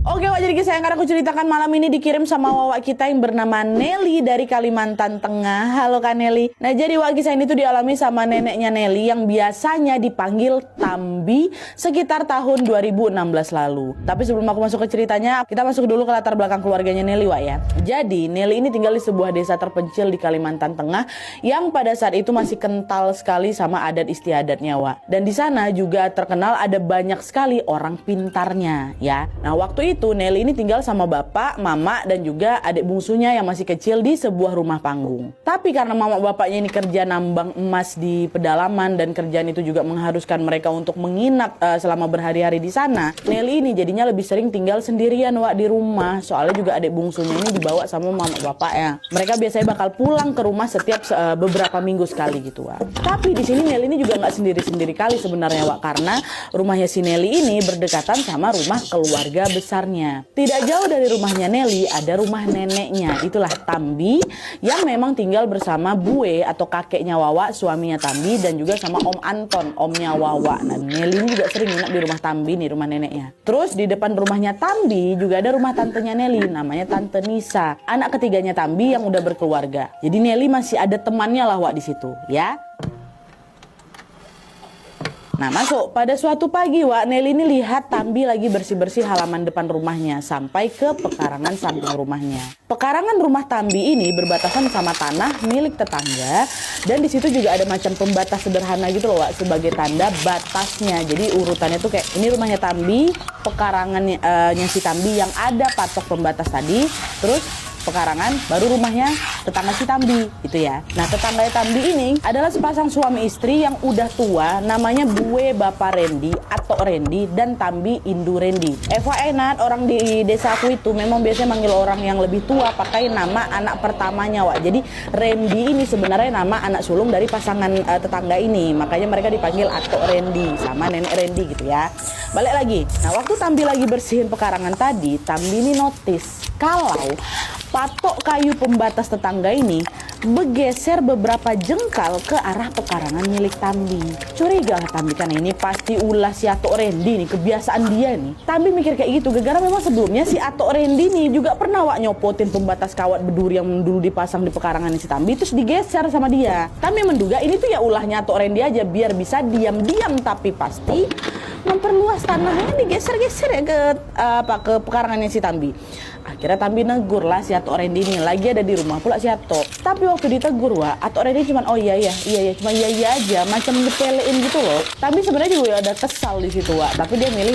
Oke Wak, jadi kisah yang akan aku ceritakan malam ini dikirim sama Wak kita yang bernama Nelly dari Kalimantan Tengah. Halo Kak Nelly. Nah jadi Wak, kisah ini tuh dialami sama neneknya Nelly yang biasanya dipanggil Tambi sekitar tahun 2016 lalu. Tapi sebelum aku masuk ke ceritanya, kita masuk dulu ke latar belakang keluarganya Nelly Wak ya. Jadi Nelly ini tinggal di sebuah desa terpencil di Kalimantan Tengah yang pada saat itu masih kental sekali sama adat istiadatnya Wak. Dan di sana juga terkenal ada banyak sekali orang pintarnya ya. Nah waktu itu Nelly ini tinggal sama bapak, mama, dan juga adik bungsunya yang masih kecil di sebuah rumah panggung. Tapi karena mama bapaknya ini kerja nambang emas di pedalaman dan kerjaan itu juga mengharuskan mereka untuk menginap selama berhari-hari di sana, Nelly ini jadinya lebih sering tinggal sendirian Wak di rumah. Soalnya juga adik bungsunya ini dibawa sama mama bapaknya. Mereka biasanya bakal pulang ke rumah setiap beberapa minggu sekali gitu Wak. Tapi di sini Nelly ini juga nggak sendiri-sendiri kali sebenarnya Wak, karena rumahnya si Nelly ini berdekatan sama rumah keluarga besar. Tidak jauh dari rumahnya Nelly ada rumah neneknya, itulah Tambi, yang memang tinggal bersama Bue atau kakeknya Wawa, suaminya Tambi, dan juga sama Om Anton, omnya Wawa. Nah Nelly ini juga sering nginep di rumah Tambi nih, rumah neneknya. Terus di depan rumahnya Tambi juga ada rumah tantenya Nelly, namanya Tante Nisa, anak ketiganya Tambi yang udah berkeluarga. Jadi Nelly masih ada temannya lah Wak di situ ya. Nah masuk, pada suatu pagi Wak, Nelly ini lihat Tambi lagi bersih-bersih halaman depan rumahnya sampai ke pekarangan samping rumahnya. Pekarangan rumah Tambi ini berbatasan sama tanah milik tetangga, dan di situ juga ada macam pembatas sederhana gitu loh Wak, sebagai tanda batasnya. Jadi urutannya tuh kayak ini rumahnya Tambi, pekarangannya si Tambi yang ada patok pembatas tadi, terus pekarangan, baru rumahnya tetangga si Tambi gitu ya. Nah tetangga Tambi ini adalah sepasang suami istri yang udah tua, namanya Bue Bapak Rendi atau Rendi dan Tambi Indu Rendi. FYI Nat, orang di desa aku itu memang biasanya manggil orang yang lebih tua pakai nama anak pertamanya Wak. Jadi Rendi ini sebenarnya nama anak sulung dari pasangan tetangga ini, makanya mereka dipanggil Atok Rendi sama Nenek Rendi gitu ya. Balik lagi, nah waktu Tambi lagi bersihin pekarangan tadi, Tambi ini notice kalau patok kayu pembatas tetangga ini bergeser beberapa jengkal ke arah pekarangan milik Tambi. Curiga lah Tambi, kan ini pasti ulah si Atok Rendi nih, kebiasaan dia nih. Tambi mikir kayak gitu, gara-gara memang sebelumnya si Atok Rendi nih juga pernah Wak nyopotin pembatas kawat berduri yang dulu dipasang di pekarangan si Tambi, terus digeser sama dia. Tambi menduga ini tuh ya ulahnya Atok Rendi aja biar bisa diam-diam, tapi pasti memperluas tanahnya, digeser-geser ya ke pekarangannya si Tambi. Akhirnya Tambi negur lah si Atok Rendi ini, lagi ada di rumah pula si Atok. Tapi waktu ditegur Wak, Atok Rendi cuma oh iya cuma iya aja, macam nyepelein gitu loh. Tambi sebenarnya juga ada kesal di situ Wak, tapi dia milih